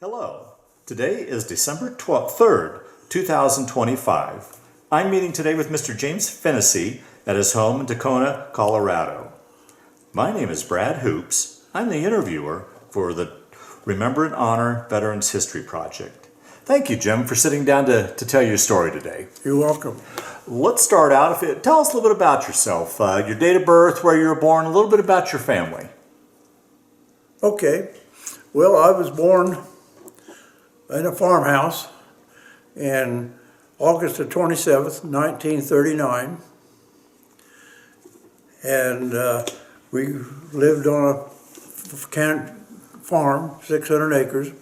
Hello. Today is December 3rd, 2025. I'm meeting today with Mr. James Finnesy at his home in Dacono, Colorado. My name is Brad Hoops. I'm the interviewer for the Remember and Honor Veterans History Project. Thank you, Jim, for sitting down to tell your story today. You're welcome. Let's start out. Tell us a little bit about yourself, your date of birth, where you were born, a little bit about your family. Okay. Well, I was born in a farmhouse in August the 27th, 1939. And we lived on a farm, 600 acres.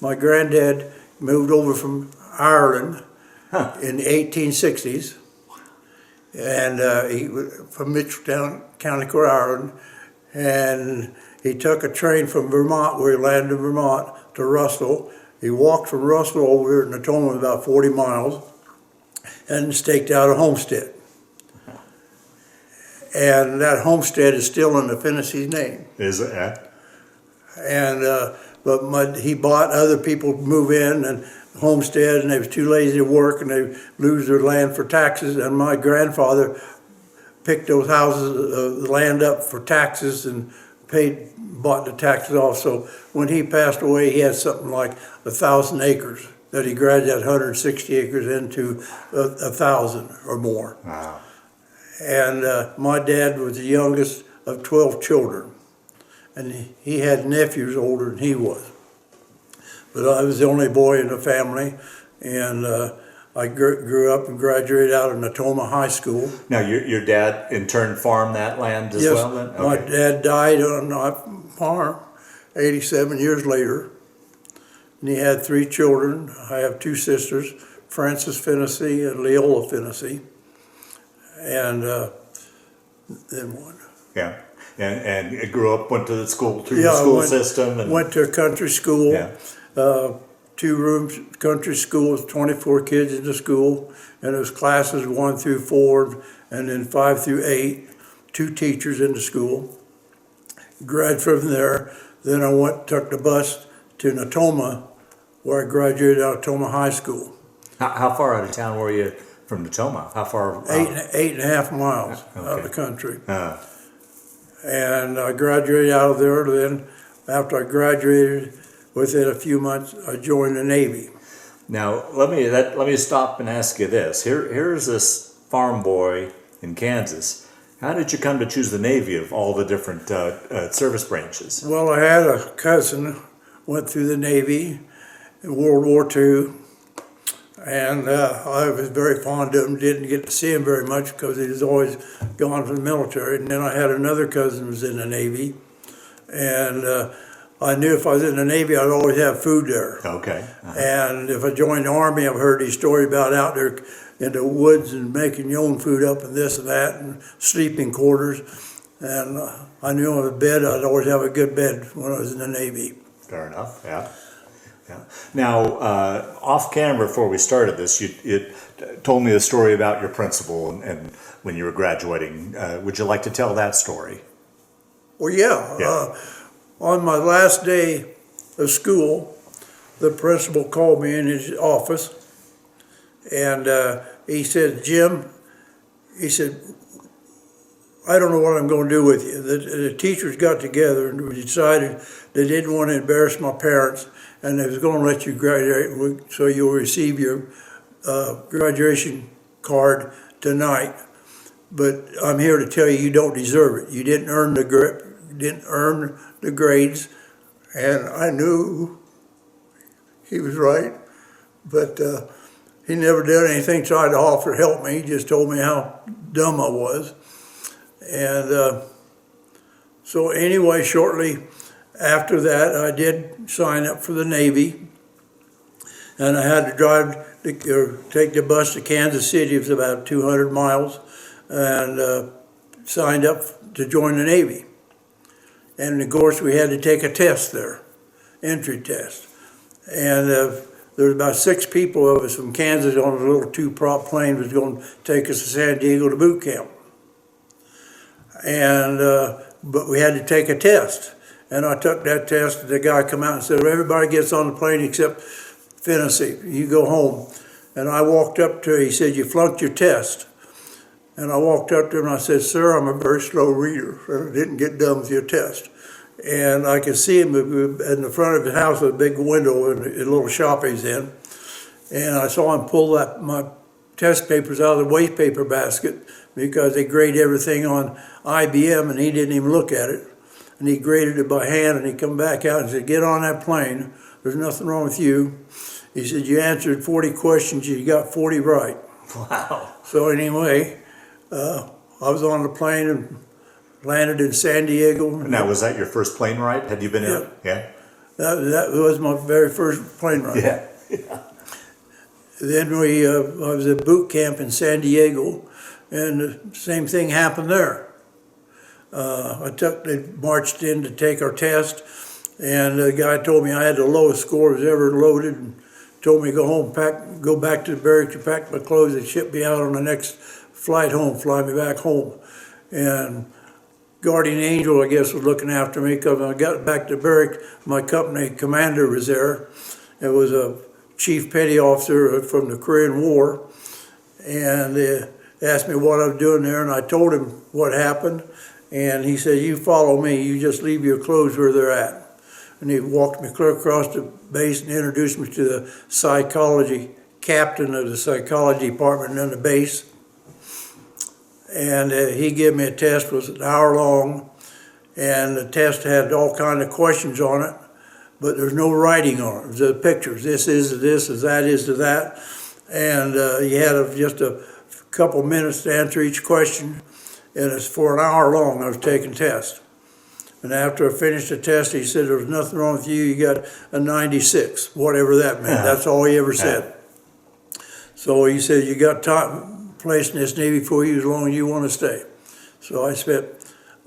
My granddad moved over from Ireland in the 1860s. And he was from Mitchelltown, County Cork, Ireland. And he took a train from Vermont, where he landed in Vermont, to Russell. He walked from Russell over here to Natoma, about 40 miles, and staked out a homestead. And that homestead is still in the Finnesy's name. Is it? And but he bought other people to move in and homestead, and they was too lazy to work, and they lose their land for taxes. And my grandfather picked those houses, the land up for taxes, and bought the taxes off. So when he passed away, he had something like 1,000 acres that he graduated 160 acres into 1,000 or more. Wow. And my dad was the youngest of 12 children, and he had nephews older than he was. But I was the only boy in the family, and I grew up and graduated out of Natoma High School. Now, your dad in turn farmed that land as well then? Yes, my dad died on that farm 87 years later, and he had 3 children. I have 2 sisters, Frances Finnesy and Leola Finnesy, and then one. Yeah, and it grew up, went to the school, through the school system? And went to a country school. Yeah. 2 rooms, country school with 24 kids in the school, and it was classes 1 through 4, and then 5 through 8, 2 teachers in the school. Graduated from there, then I took the bus to Natoma, where I graduated out of Natoma High School. How far out of town were you from Natoma? How far? 8.5 miles out of the country. And I graduated out of there. Then after I graduated, within a few months, I joined the Navy. Now, let me stop and ask you this. Here's this farm boy in Kansas. How did you come to choose the Navy of all the different service branches? Well, I had a cousin went through the Navy in World War II, and I was very fond of him. Didn't get to see him very much because he was always gone from the military. And then I had another cousin who was in the Navy, and I knew if I was in the Navy, I'd always have food there. Okay. And if I joined the Army, I've heard these stories about out there in the woods and making your own food up and this and that, and sleeping quarters. And I knew on a bed, I'd always have a good bed when I was in the Navy. Fair enough, yeah. Now, off camera before we started this, you told me a story about your principal and when you were graduating. Would you like to tell that story? Well, yeah. On my last day of school, the principal called me in his office, and he said, "Jim," he said, "I don't know what I'm going to do with you." The teachers got together and we decided they didn't want to embarrass my parents, and they was going to let you graduate, so you'll receive your graduation card tonight. But I'm here to tell you, you don't deserve it. You didn't earn the grades, and I knew he was right, but he never did anything, tried to offer to help me. He just told me how dumb I was. And so anyway, shortly after that, I did sign up for the Navy, and I had to take the bus to Kansas City. It was about 200 miles, and signed up to join the Navy. And of course, we had to take a test there, entry test. And there was about 6 people of us from Kansas on a little 2-prop plane was going to take us to San Diego to boot camp. And but we had to take a test. And I took that test, and the guy come out and said, well, everybody gets on the plane except Finnesy. You go home. And I walked up to him, he said, you flunked your test. And I walked up to him and I said, sir, I'm a very slow reader, and I didn't get done with your test. And I could see him in the front of his house with a big window and a little shop he's in. And I saw him pull my test papers out of the waste paper basket because they grade everything on IBM, and he didn't even look at it. And he graded it by hand, and he come back out and said, get on that plane. There's nothing wrong with you. He said, you answered 40 questions, you got 40 right. Wow. So anyway, I was on the plane and landed in San Diego. Now, was that your first plane ride? Had you been in? Yeah. That was my very first plane ride. Yeah. Then I was at boot camp in San Diego, and the same thing happened there. They marched in to take our test, and the guy told me I had the lowest score I was ever loaded, and told me to go home, go back to the barracks, to pack my clothes, and ship me out on the next flight home, fly me back home. And Guardian Angel, I guess, was looking after me, because when I got back to the barracks, my company commander was there. It was a chief petty officer from the Korean War, and they asked me what I was doing there, and I told him what happened, and he said, you follow me, you just leave your clothes where they're at. And he walked me clear across the base and introduced me to the psychology captain of the psychology department in the base. And he gave me a test, it was an hour long, and the test had all kinds of questions on it, but there's no writing on it. It was the pictures. This is to this, as that is to that. And you had just a couple minutes to answer each question, and it's for an hour long I was taking tests. And after I finished the test, he said, there was nothing wrong with you, you got a 96, whatever that meant. That's all he ever said. So he said, you got time, place in this Navy for you as long as you want to stay. So I spent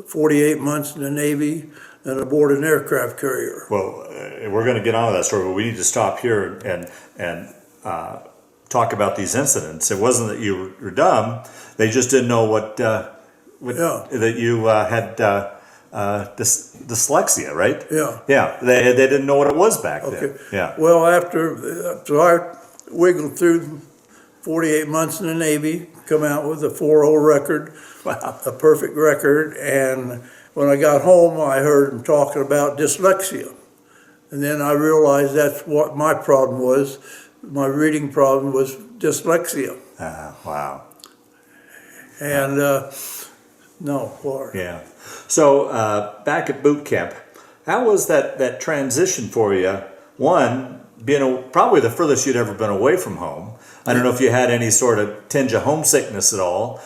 48 months in the Navy and aboard an aircraft carrier. Well, we're going to get on to that story, but we need to stop here and talk about these incidents. It wasn't that you were dumb; they just didn't know that you had dyslexia, right? Yeah. Yeah. They didn't know what it was back then. Yeah. Well, so I wiggled through 48 months in the Navy, come out with a 4.0 record, Wow. a perfect record, and when I got home, I heard him talking about dyslexia. And then I realized that's what my problem was. My reading problem was dyslexia. Wow. And Yeah. So back at boot camp, how was that transition for you? One, being probably the furthest you'd ever been away from home. I don't know if you had any sort of tinge of homesickness at all.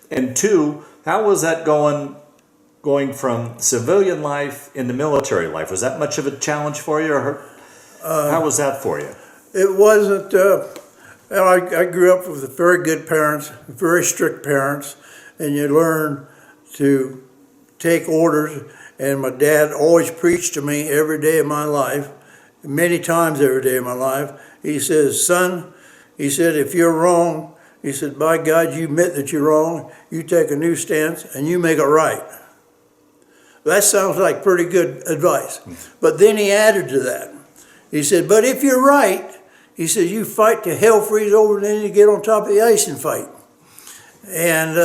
And two, how was that going from civilian life into military life? Was that much of a challenge for you, or how was that for you? it wasn't, I grew up with very good parents, very strict parents, and you learn to take orders. And my dad always preached to me every day of my life, many times every day of my life. He says, son, he said, if you're wrong, he said, by God, you admit that you're wrong, you take a new stance, and you make it right. That sounds like pretty good advice. But then he added to that. He said, but if you're right, he says, you fight till hell freeze over, and then you get on top of the ice and fight. And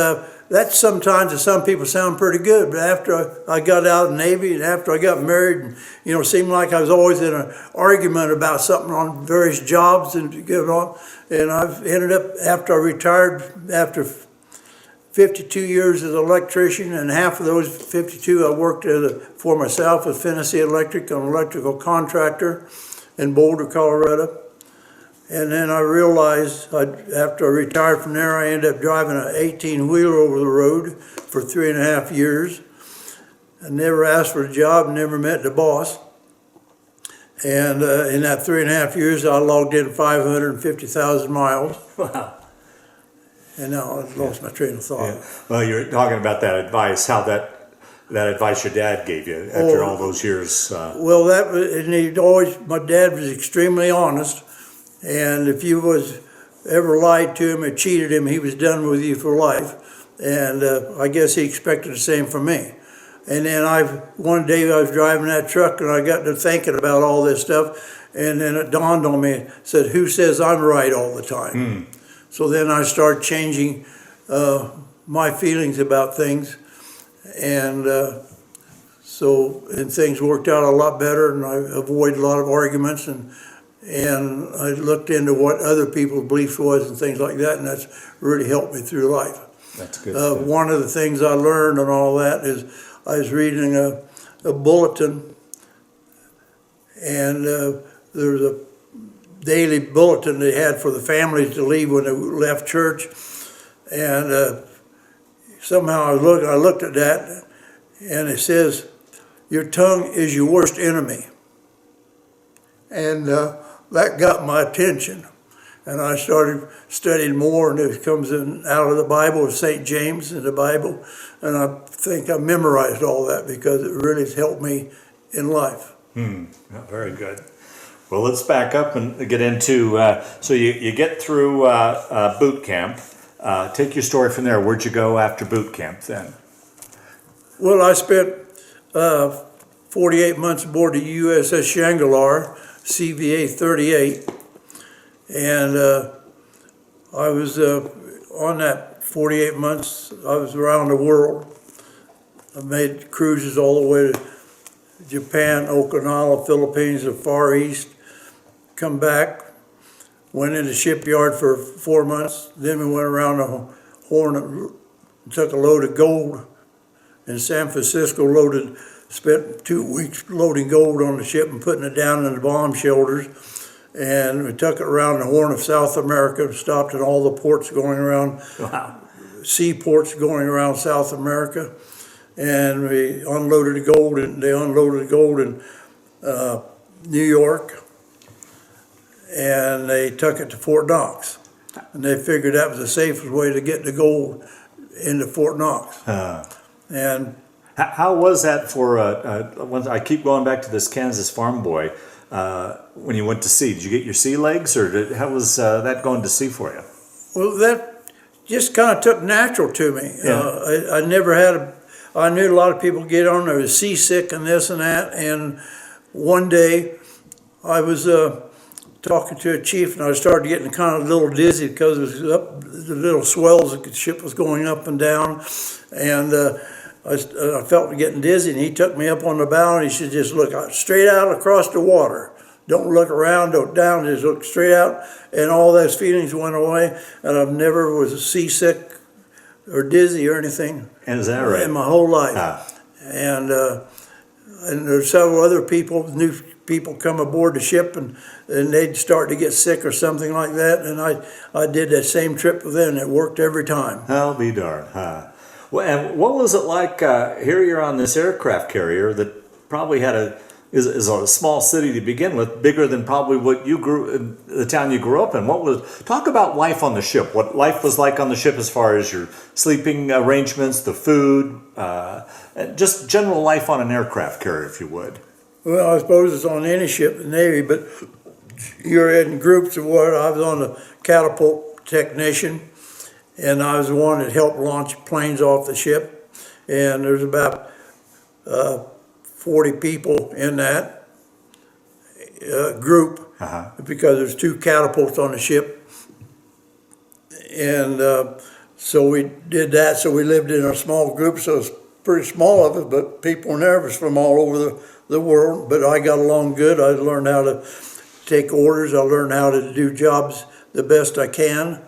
that sometimes to some people sound pretty good, but after I got out of the Navy and after I got married, and it seemed like I was always in an argument about something on various jobs and I've ended up, after I retired, after 52 years as an electrician, and half of those 52 I worked for myself with Finnesy Electric, an electrical contractor in Boulder, Colorado. And then I realized, after I retired from there, I ended up driving an 18-wheeler over the road for 3.5 years. I never asked for a job, never met the boss. And in that 3.5 years, I logged in 550,000 miles. Wow. And now I've lost my train of thought. Yeah. Well, you're talking about that advice, how that advice your dad gave you after all those years. Well, my dad was extremely honest. And if you was ever lied to him or cheated him, he was done with you for life. And I guess he expected the same from me. And then one day I was driving that truck and I got to thinking about all this stuff, and then it dawned on me, said, who says I'm right all the time? So then I started changing my feelings about things, and things worked out a lot better, and I avoided a lot of arguments, and I looked into what other people's beliefs was and things like that, and that's really helped me through life. That's good. One of the things I learned and all that is I was reading a bulletin, and there was a daily bulletin they had for the families to leave when they left church, and somehow I looked at that, and it says, your tongue is your worst enemy. And that got my attention. And I started studying more, and it comes out of the Bible, St. James in the Bible, and I think I memorized all that because it really has helped me in life. Yeah, very good. Well, let's back up and get into, so you get through boot camp. Take your story from there. Where'd you go after boot camp then? Well, I spent 48 months aboard the USS Shangri-La, CVA 38, and I was on that 48 months, I was around the world. I made cruises all the way to Japan, Okinawa, Philippines, the Far East, come back, went in the shipyard for 4 months, then we went around the Horn and took a load of gold in San Francisco, spent 2 weeks loading gold on the ship and putting it down in the bomb shelters. And we took it around the Horn of South America, stopped in all the ports going around, seaports going around South America. And we unloaded the gold, and they unloaded the gold in New York. And they took it to Fort Knox. And they figured that was the safest way to get the gold into Fort Knox. And how was that for, I keep going back to this Kansas farm boy, when you went to sea? Did you get your sea legs, or how was that going to sea for you? Well, that just kind of took natural to me. Yeah. I never had I knew a lot of people get on there, was seasick and this and that, and one day I was talking to a chief, and I started getting kind of a little dizzy because it was up, the little swells, the ship was going up and down, and I felt getting dizzy, and he took me up on the bow, and he said, just look straight out across the water. Don't look around, don't down, just look straight out, and all those feelings went away, and I've never was seasick or dizzy or anything. And is that right? In my whole life. And there's several other people, new people come aboard the ship, and they'd start to get sick or something like that, and I did that same trip with them. It worked every time. I'll be darned. Well, and what was it like, here you're on this aircraft carrier that probably is a small city to begin with, bigger than probably what the town you grew up in. Talk about life on the ship, what life was like on the ship as far as your sleeping arrangements, the food, just general life on an aircraft carrier, if you would. Well, I suppose it's on any ship in the Navy, but you're in groups of what. I was on the catapult technician, and I was the one that helped launch planes off the ship, and there's about 40 people in that group, because there's 2 catapults on the ship. And so we did that. So we lived in a small group, so it's pretty small of it, but people were nervous from all over the world. But I got along good. I learned how to take orders. I learned how to do jobs the best I can.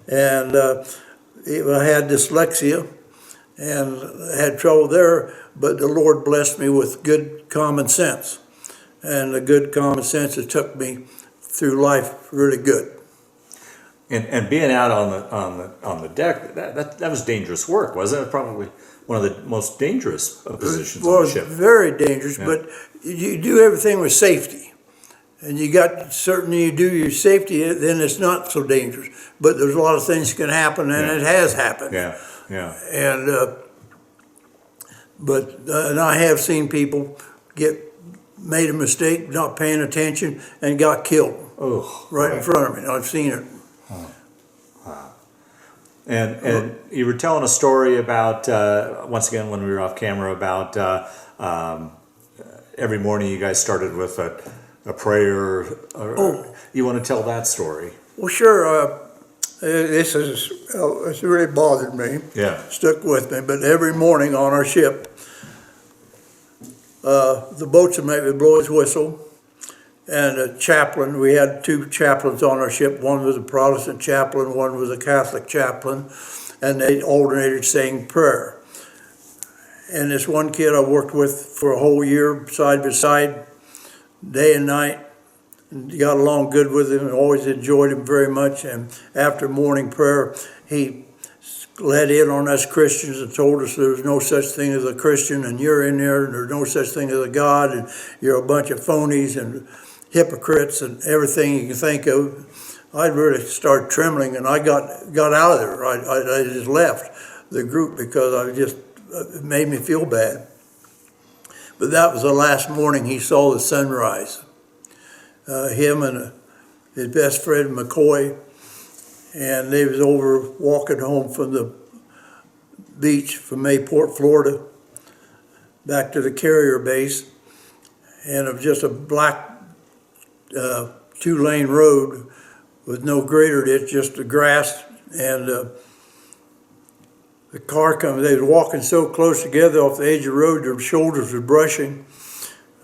And I had dyslexia and had trouble there, but the Lord blessed me with good common sense, and the good common sense that took me through life really good. And being out on the deck, that was dangerous work, wasn't it? Probably one of the most dangerous positions on the ship. It was very dangerous, but you do everything with safety, and you do your safety, then it's not so dangerous. But there's a lot of things that can happen, and it has happened. Yeah. And and I have seen people made a mistake, not paying attention, and got killed. Oh, right in front of me. I've seen it. And you were telling a story about, once again, when we were off camera, about every morning you guys started with a prayer. You want to tell that story? Well, sure. It's really bothered me. Yeah. Stuck with me. But every morning on our ship, the boatswain would blow his whistle, and a chaplain. We had two chaplains on our ship. One was a Protestant chaplain, one was a Catholic chaplain, and they alternated saying prayer. And this one kid I worked with for a whole year, side by side, day and night, and got along good with him and always enjoyed him very much. And after morning prayer, he let in on us Christians and told us there's no such thing as a Christian, and you're in there, and there's no such thing as a God, and you're a bunch of phonies and hypocrites and everything you can think of. I really started trembling, and I got out of there. I just left the group because it made me feel bad. But that was the last morning he saw the sunrise. Him and his best friend McCoy, and they was over walking home from the beach from Mayport, Florida, back to the carrier base, and it was just a black two-lane road with no grader ditch, just the grass, and the car comes. They was walking so close together off the edge of the road, their shoulders were brushing,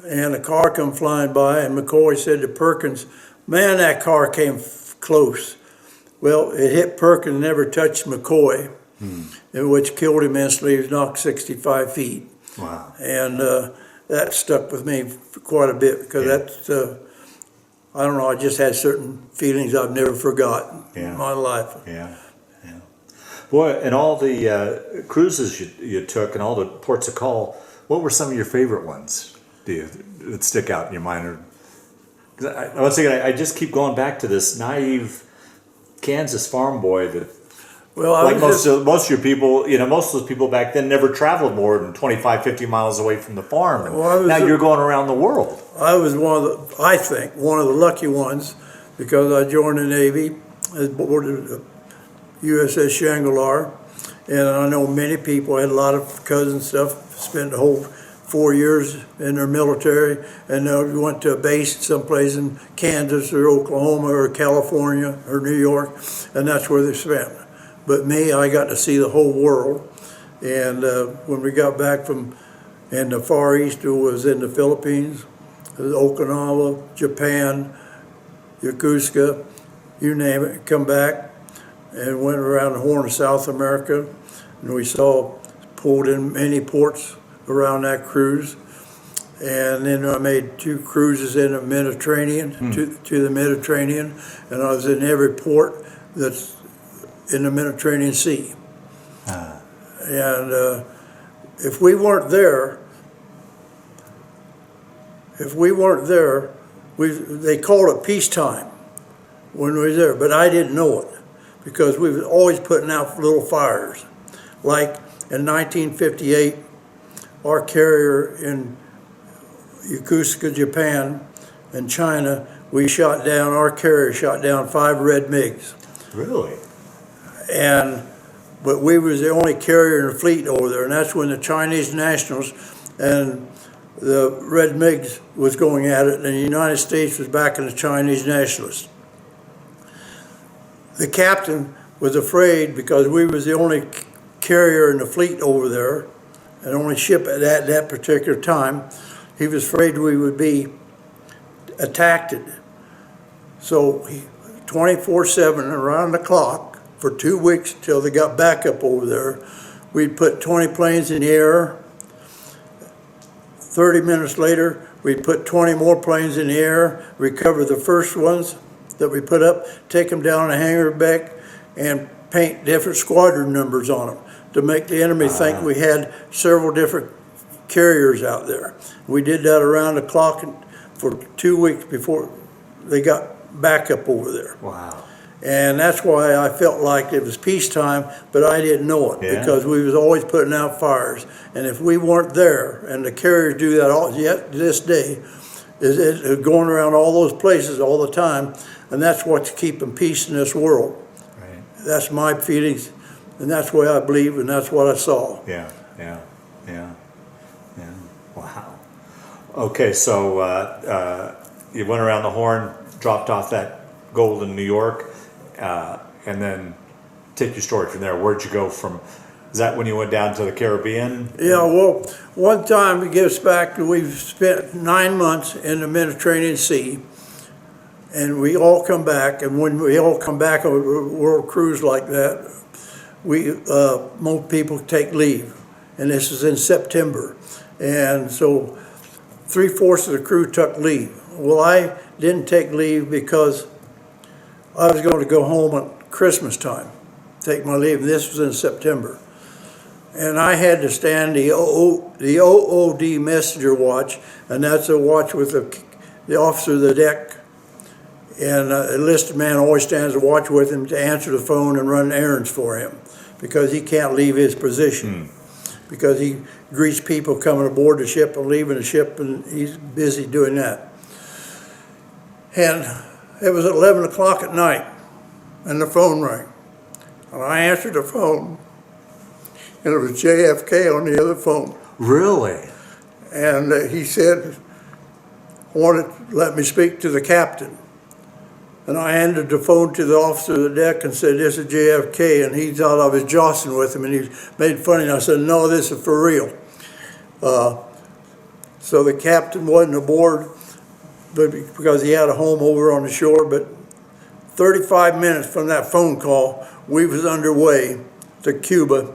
and a car come flying by, and McCoy said to Perkins, "Man, that car came close." Well, it hit Perkins, never touched McCoy, which killed him instantly. He was knocked 65 feet. Wow. And that stuck with me for quite a bit, because that's, I don't know, I just had certain feelings I've never forgotten in my life. Yeah, yeah. Boy, and all the cruises you took and all the ports of call, what were some of your favorite ones that stick out in your mind? Once again, I just keep going back to this naive Kansas farm boy that, like most of your people, most of those people back then never traveled more than 25, 50 miles away from the farm. And now you're going around the world. I was I think, one of the lucky ones, because I joined the Navy as board of the USS Shangri-La, and I know many people. I had a lot of cousins stuff, spent the whole 4 years in their military, and we went to a base someplace in Kansas or Oklahoma or California or New York, and that's where they spent. But me, I got to see the whole world. And when we got back from in the Far East, it was in the Philippines, Okinawa, Japan, Yokosuka, you name it, come back and went around the Horn of South America, and we pulled in many ports around that cruise. And then I made 2 cruises in the Mediterranean, to the Mediterranean, and I was in every port that's in the Mediterranean Sea. And if we weren't there, they called it peacetime when we were there, but I didn't know it, because we were always putting out little fires. Like in 1958, our carrier in Yokosuka, Japan, and China, our carrier shot down 5 red MiGs. Really? But we was the only carrier in the fleet over there, and that's when the Chinese nationals and the red MiGs was going at it, and the United States was backing the Chinese nationalists. The captain was afraid, because we was the only carrier in the fleet over there, and only ship at that particular time. He was afraid we would be attacked. So 24/7, around the clock, for 2 weeks till they got back up over there, we'd put 20 planes in the air. 30 minutes later, we'd put 20 more planes in the air, recover the first ones that we put up, take them down the hangar deck, and paint different squadron numbers on them to make the enemy think we had several different carriers out there. We did that around the clock for 2 weeks before they got back up over there. Wow. And that's why I felt like it was peacetime, but I didn't know it, because we was always putting out fires. And if we weren't there, and the carriers do that yet to this day, is going around all those places all the time, and that's what's keeping peace in this world. Right. That's my feelings And that's what I believe, and that's what I saw. Yeah. Wow. Okay, so you went around the Horn, dropped off that gold in New York, and then take your story from there. Where'd you go from? Is that when you went down to the Caribbean? Yeah, well, one time we get us back, we've spent 9 months in the Mediterranean Sea, and we all come back, and when we all come back on a world cruise like that, most people take leave, and this is in September, and so 3/4 of the crew took leave. Well, I didn't take leave because I was going to go home at Christmas time, take my leave, and this was in September. And I had to stand the OOD messenger watch, and that's a watch with the officer of the deck, and a enlisted man always stands a watch with him to answer the phone and run errands for him, because he can't leave his position, because he greets people coming aboard the ship and leaving the ship, and he's busy doing that. And it was 11 o'clock at night, and the phone rang, and I answered the phone, and it was JFK on the other phone. Really? And he said, wanted to let me speak to the captain. And I handed the phone to the officer of the deck and said, this is JFK, and he thought I was jostling with him, and he made fun of me. I said, no, this is for real. So the captain wasn't aboard, but because he had a home over on the shore, but 35 minutes from that phone call, we was underway to Cuba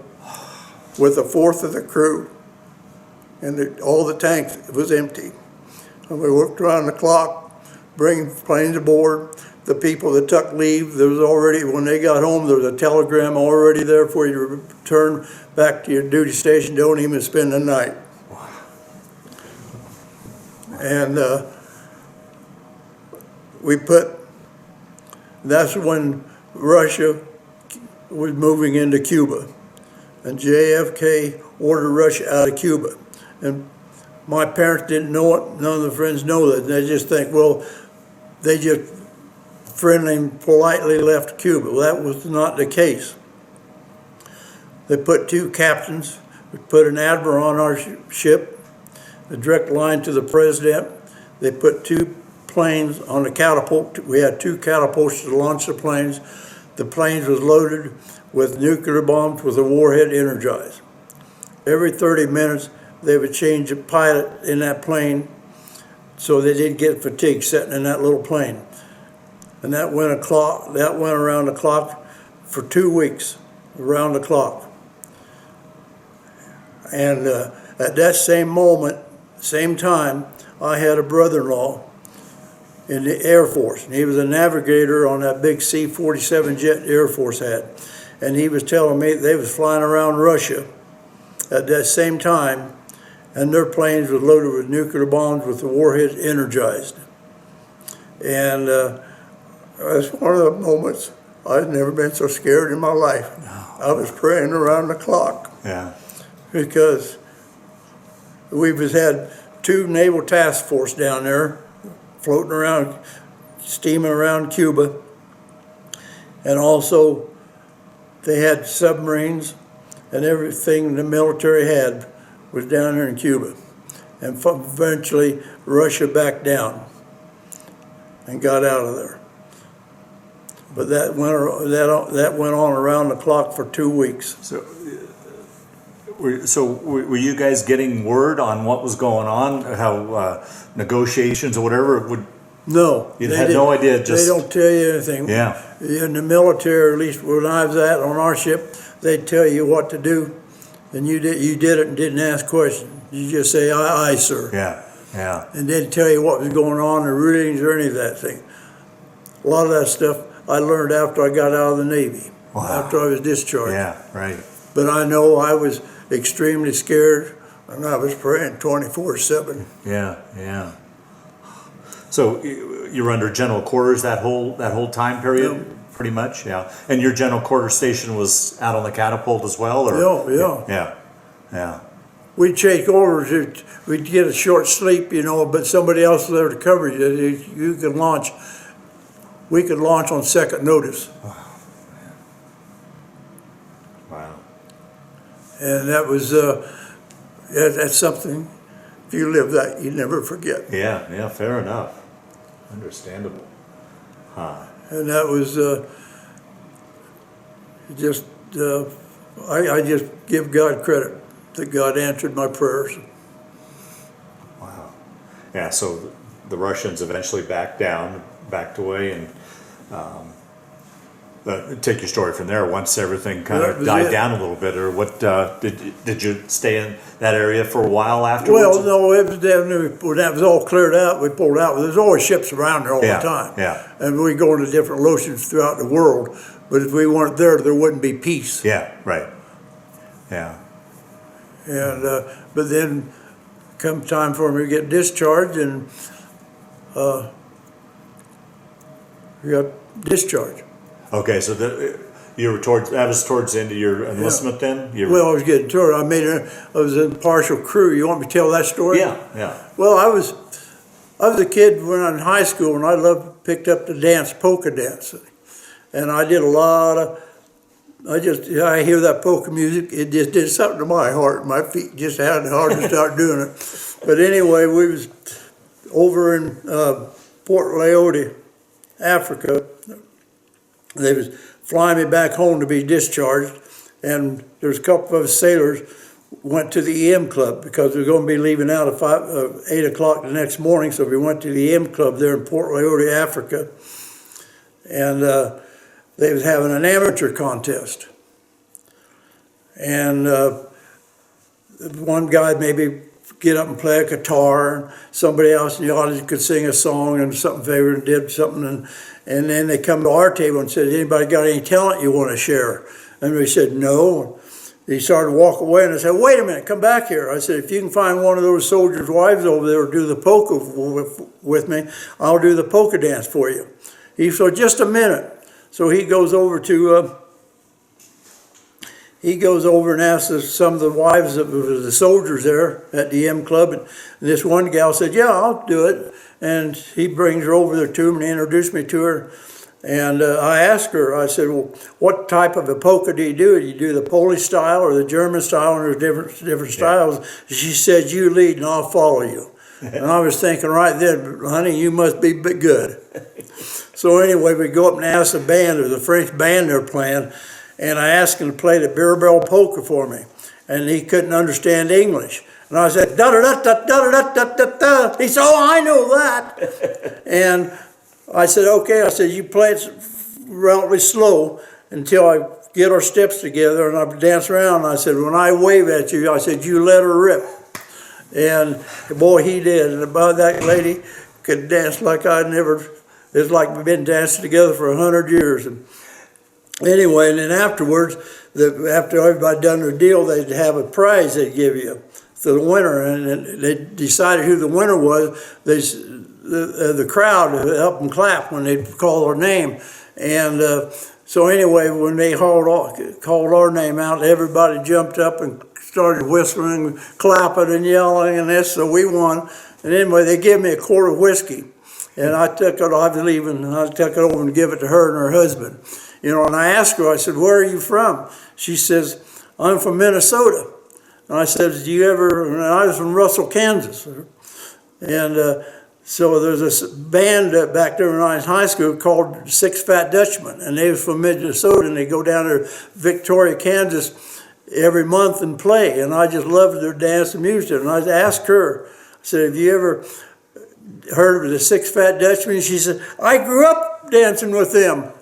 with 1/4 of the crew, and all the tanks was empty. And we worked around the clock, bringing planes aboard. The people that took leave, there was already, when they got home, there was a telegram already there for you to return back to your duty station. Don't even spend the night. And that's when Russia was moving into Cuba. And JFK ordered Russia out of Cuba. And my parents didn't know it, none of the friends know that. They just think, well, they just friendly and politely left Cuba. Well, that was not the case. They put 2 captains, we put an admiral on our ship, a direct line to the president. They put 2 planes on the catapult. We had 2 catapults to launch the planes. The planes was loaded with nuclear bombs with a warhead energized. Every 30 minutes, they would change a pilot in that plane so they didn't get fatigued sitting in that little plane. And that went around the clock for 2 weeks, around the clock. And at that same moment, same time, I had a brother-in-law in the Air Force, and he was a navigator on that big C-47 jet the Air Force had. And he was telling me they was flying around Russia at that same time, and their planes were loaded with nuclear bombs with the warheads energized. And that's one of the moments I've never been so scared in my life. I was praying around the clock. Yeah. Because we've had 2 naval task force down there floating around, steaming around Cuba. And also they had submarines, and everything the military had was down there in Cuba. And eventually Russia backed down and got out of there. But that went on around the clock for 2 weeks. So were you guys getting word on what was going on, how negotiations or whatever would? No, you had no idea. Just they don't tell you anything. Yeah. In the military, at least when I was on our ship, they'd tell you what to do, and you did it and didn't ask questions. You just say aye, aye, sir. Yeah, yeah. And they'd tell you what was going on, the readings or any of that thing. A lot of that stuff I learned after I got out of the Navy. Wow. After I was discharged. Yeah, right. But I know I was extremely scared, and I was praying 24/7. Yeah, yeah. So you were under general quarters that whole time period, pretty much, yeah. And your general quarters station was out on the catapult as well, or? Yeah. We'd take orders. We'd get a short sleep, but somebody else was there to cover you. You could launch. We could launch on second notice. Wow. And that was, that's something, if you live that, you never forget. Yeah, fair enough. Understandable. And that was just, I just give God credit that God answered my prayers. Wow. Yeah, so the Russians eventually backed away, and take your story from there. Once everything kind of died down a little bit, or what? Did you stay in that area for a while afterwards? Well, no, it was definitely, when that was all cleared out, we pulled out. There's always ships around there all the time. Yeah. And we go into different oceans throughout the world. But if we weren't there, there wouldn't be peace. Yeah, right. Yeah. And but then come time for me to get discharged, and we got discharged. Okay, so you were that was towards the end of your enlistment then? Well, I was getting toured. I was in partial crew. You want me to tell that story? Yeah. Well, I was a kid when I was in high school, and picked up the dance, polka dance, and I did a lot of. I hear that polka music, it just did something to my heart. My feet just had it hard to start doing it. But anyway, we was over in Port Leode, Africa. They was flying me back home to be discharged, and there was a couple of us sailors went to the EM Club because we were going to be leaving out at 8 o'clock the next morning. So we went to the EM Club there in Port Leode, Africa, and they was having an amateur contest. And one guy maybe get up and play a guitar, and somebody else in the audience could sing a song and something favorite and did something. And then they come to our table and said, anybody got any talent you want to share? And we said, no. He started to walk away, and I said, wait a minute, come back here. I said, if you can find one of those soldiers' wives over there to do the polka with me, I'll do the polka dance for you. He said, just a minute. So he goes over and asks some of the wives of the soldiers there at the M Club, and this one gal said, yeah, I'll do it. And he brings her over there to him and introduced me to her. And I asked her, I said, well, what type of a polka do? Do you do the Polish style or the German style? And there's different styles. She said, you lead and I'll follow you. And I was thinking right then, honey, you must be good. So anyway, we go up and ask the band, there's a French band they're playing, and I asked him to play the beer barrel polka for me. And he couldn't understand English. And I said, da-da-da-da-da-da-da-da-da. He said, oh, I know that. And I said, okay. I said, you play it relatively slow until I get our steps together, and I dance around. And I said, when I wave at you, I said, you let her rip. And boy, he did. And about that lady could dance like it's like we've been dancing together for 100 years. And anyway, and then afterwards, after everybody done their deal, they'd have a prize they'd give you for the winner. And they decided who the winner was. The crowd helped them clap when they called our name. And so anyway, when they called our name out, everybody jumped up and started whistling, clapping and yelling and this, so we won. And anyway, they gave me a quart of whiskey. And I took it, I was leaving, and I took it over and give it to her and her husband. You know, and I asked her, I said, where are you from? She says, I'm from Minnesota. And I said, and I was from Russell, Kansas. And so there's this band back there when I was in high school called Six Fat Dutchmen, and they was from Minnesota, and they go down to Victoria, Kansas every month and play, and I just loved their dance and music. And I asked her, I said, have you ever heard of the Six Fat Dutchmen? She said, I grew up dancing with them.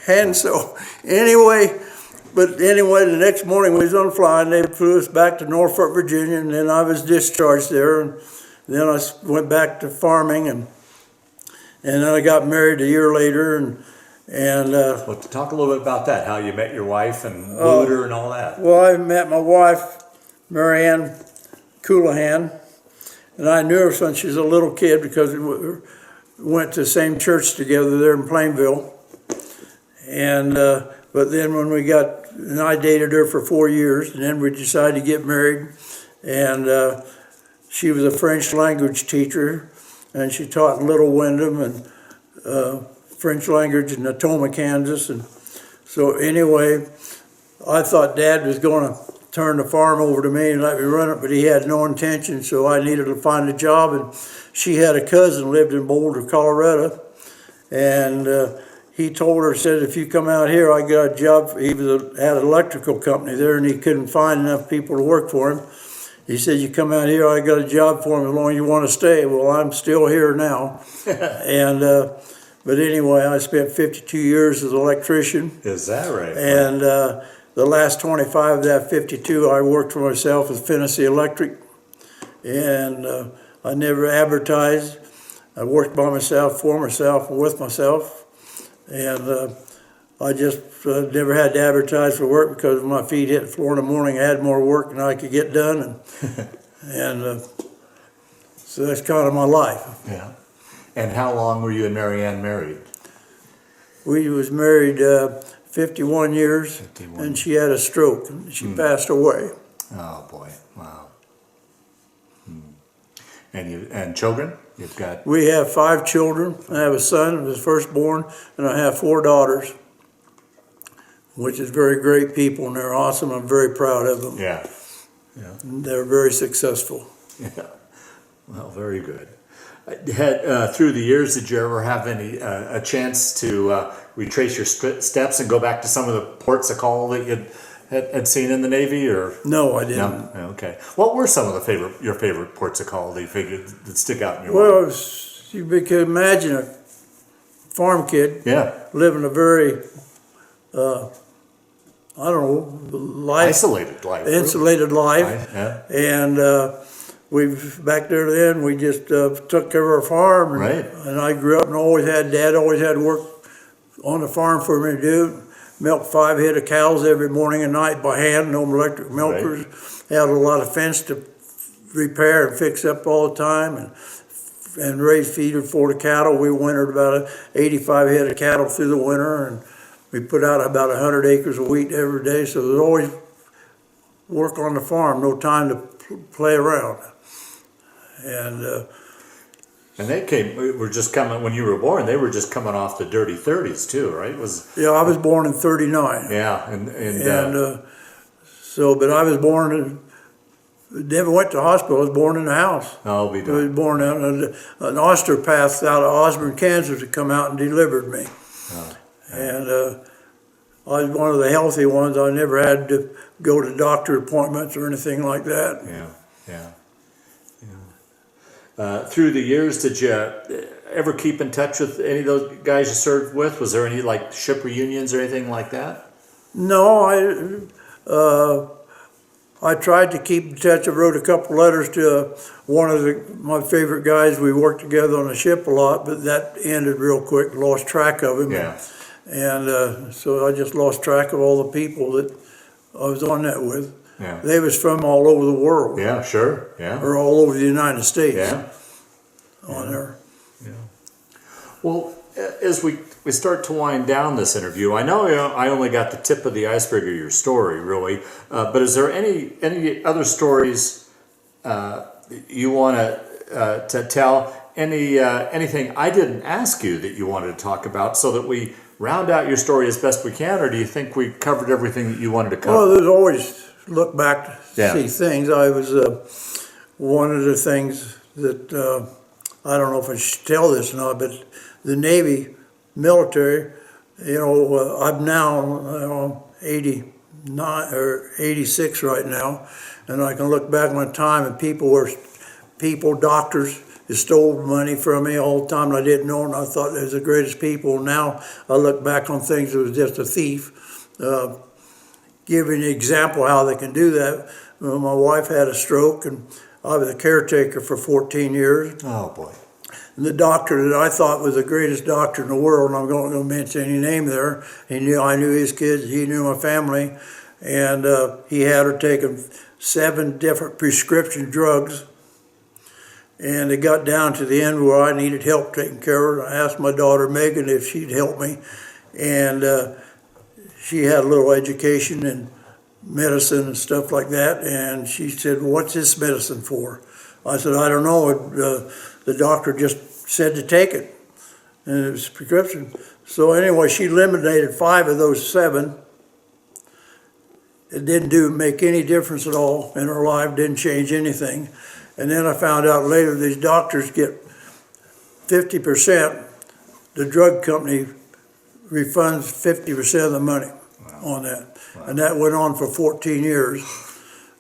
And so anyway, the next morning we was on flying, they flew us back to Norfolk, Virginia, and then I was discharged there. And then I went back to farming, and then I got married a year later. Well, talk a little bit about that, how you met your wife and wooed her and all that. Well, I met my wife, Marianne Coulihan, and I knew her since she was a little kid because we went to the same church together there in Plainville. And but then and I dated her for 4 years, and then we decided to get married. And she was a French language teacher, and she taught in Little Windham and French language in Natoma, Kansas. And so anyway, I thought Dad was going to turned the farm over to me and let me run it, but he had no intention, so I needed to find a job. And she had a cousin lived in Boulder, Colorado, and he told her, said, if you come out here, I got a job. He had an electrical company there, and he couldn't find enough people to work for him. He said, you come out here, I got a job for him as long as you want to stay. Well, I'm still here now. And but anyway, I spent 52 years as an electrician. Is that right? And the last 25 of that 52, I worked for myself as Finnesy Electric. And I never advertised. I worked by myself, for myself, and with myself. And I just never had to advertise for work because when my feet hit the floor in the morning, I had more work than I could get done. And so that's kind of my life. Yeah. And how long were you and Mary Ann married? We was married 51 years, 51. And she had a stroke, and she passed away. Oh boy! Wow. And children? You've got. We have 5 children. I have a son, who was firstborn, and I have 4 daughters, which is very great people, and they're awesome. I'm very proud of them. Yeah. Yeah. And they're very successful. Yeah. Well, very good. Through the years, did you ever have any a chance to retrace your steps and go back to some of the ports of call that you had seen in the Navy, or No, I didn't. no? Okay. What were some of your favorite ports of call that you figured that stick out in your Well, mind? you can imagine a farm kid Yeah. living a very, I don't know, Isolated life. really. insulated life. Yeah. And back there then, we just took care of our farm. And, Right. and I grew up and Dad always had work on the farm for me to do. Milk 5 head of cows every morning and night by hand, no electric milkers. Had a lot of fence to repair and fix up all the time, and raise feeder for the cattle. We wintered about 85 head of cattle through the winter, and we put out about 100 acres of wheat every day. So there's always work on the farm, no time to play around. And were just coming, when you were born, they were just coming off the dirty 30s too, right? I was born in 39. Yeah, But I was born, never went to hospital. I was born in the house. I'll be I done. was born out, an osteopath out of Osborne, Kansas, had come out and delivered me. Oh, And I was one of the healthy ones. I never had to go to doctor appointments or anything like that. yeah. Through the years, did you ever keep in touch with any of those guys you served with? Was there any like ship reunions or anything like that? No, I tried to keep in touch. I wrote a couple letters to one of my favorite guys. We worked together on the ship a lot, but that ended real quick. Lost track of him. Yeah. And so I just lost track of all the people that I was on that with. Yeah. They was from all over the world. Yeah, sure. Yeah. Or all over the United States. Yeah. On there. Yeah. Well, as we start to wind down this interview, I know I only got the tip of the iceberg of your story, really. But is there any other stories you want to tell? Anything I didn't ask you that you wanted to talk about, so that we round out your story as best we can, or do you think we covered everything that you wanted to cover? Well, there's always look back to see things. I was one of the things that I don't know if I should tell this or not, but the Navy military, I'm now 89 or 86 right now, and I can look back on the time and doctors that stole money from me all the time, and I didn't know, and I thought they was the greatest people. Now I look back on things that was just a thief. Giving an example how they can do that. My wife had a stroke, and I was a caretaker for 14 years. Oh boy! And the doctor that I thought was the greatest doctor in the world, and I'm not going to mention any name there. I knew his kids. He knew my family, and he had her taking 7 different prescription drugs. And it got down to the end where I needed help taking care of her. I asked my daughter Megan if she'd help me, and she had a little education in medicine and stuff like that, and she said, well, what's this medicine for? I said, I don't know. The doctor just said to take it, and it was a prescription. So anyway, she eliminated 5 of those 7, it didn't make any difference at all in her life, didn't change anything. And then I found out later these doctors get 50%, the drug company refunds 50% of the money on that. Wow. And that went on for 14 years.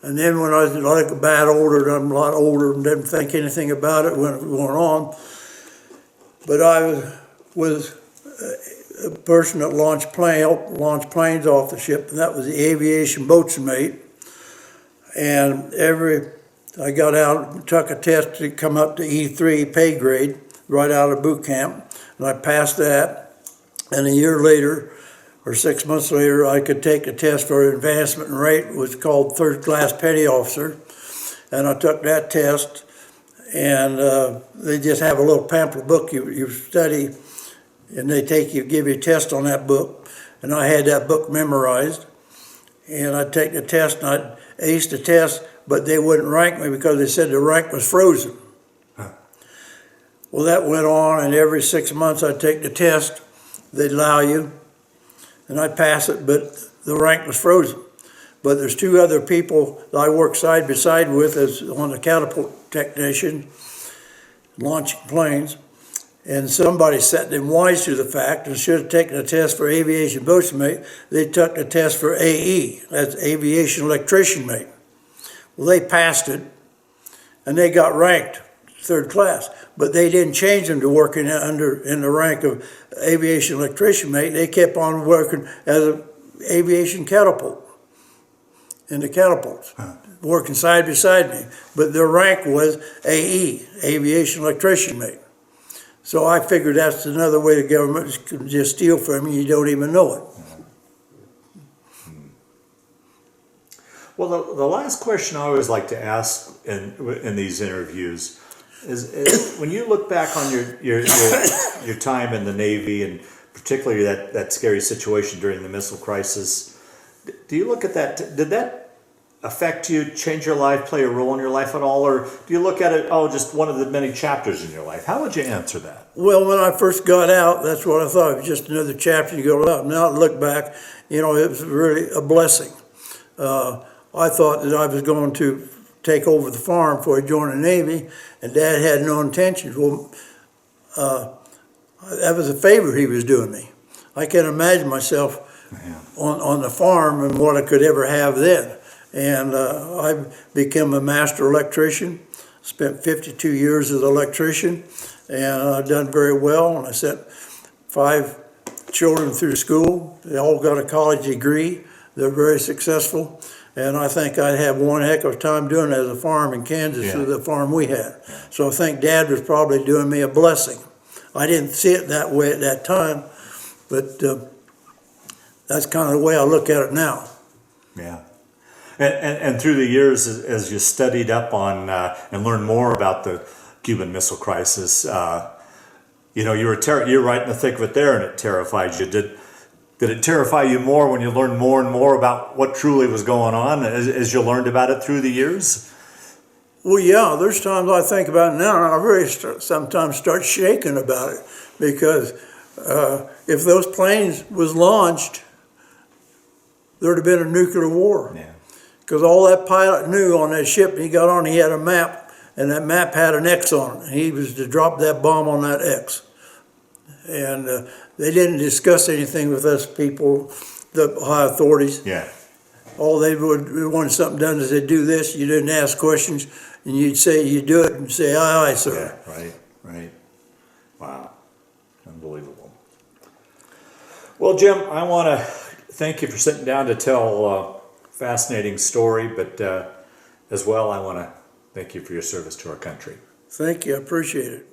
And then when I was like a bad older, I'm a lot older and didn't think anything about it when it was going on. But I was a person that launched planes off the ship, and that was the aviation boatswain mate. And I got out, took a test to come up to E3 pay grade right out of boot camp, and I passed that. And a year later, or 6 months later, I could take a test for advancement in rate. It was called third class petty officer. And I took that test, and they just have a little pamphlet book you study, and they give you a test on that book. And I had that book memorized. And I'd take the test, and I'd ace the test, but they wouldn't rank me because they said the rank was frozen. Huh. Well, that went on, and every 6 months I'd take the test. They'd allow you, and I'd pass it, but the rank was frozen. But there's two other people that I work side by side with as on the catapult technician, launching planes, and somebody set them wise to the fact and should have taken a test for aviation boatswain mate. They took the test for AE, that's aviation electrician mate. Well, they passed it, and they got ranked third class, but they didn't change them to working in the rank of aviation electrician mate. They kept on working as an aviation catapult, in the catapults, working side by side me. But their rank was AE, aviation electrician mate. So I figured that's another way the government can just steal from you. You don't even know it. Well, the last question I always like to ask in these interviews is when you look back on your time in the Navy, and particularly that scary situation during the missile crisis, do you look at that? Did that affect you, change your life, play a role in your life at all, or do you look at it, just one of the many chapters in your life? How would you answer that? Well, when I first got out, that's what I thought. It was just another chapter you go out. Now I look back, it was really a blessing. I thought that I was going to take over the farm before I joined the Navy, and Dad had no intentions. Well, that was a favor he was doing me. I can't imagine myself on the farm and what I could ever have then. And I became a Master Electrician, spent 52 years as an electrician, and I've done very well. And I sent 5 children through school. They all got a college degree. They're very successful. And I think I'd have one heck of a time doing it as a farm in Kansas, the farm we had. So I think Dad was probably doing me a blessing. I didn't see it that way at that time, but that's kind of the way I look at it now. Yeah. And through the years, as you studied up on and learned more about the Cuban Missile Crisis, you're right in the thick of it there, and it terrified you. Did it terrify you more when you learned more and more about what truly was going on as you learned about it through the years? Well, yeah, there's times I think about it now, and I really sometimes start shaking about it, because if those planes was launched, there'd have been a nuclear war. Yeah. Because all that pilot knew on that ship, he got on, he had a map, and that map had an X on it. He was to drop that bomb on that X. And they didn't discuss anything with us people, the high authorities. Yeah. All they would want something done is they do this. You didn't ask questions, and you'd say you do it and say aye, aye, sir. Yeah, right. Wow, unbelievable. Well, Jim, I want to thank you for sitting down to tell a fascinating story, but as well, I want to thank you for your service to our country. Thank you. I appreciate it.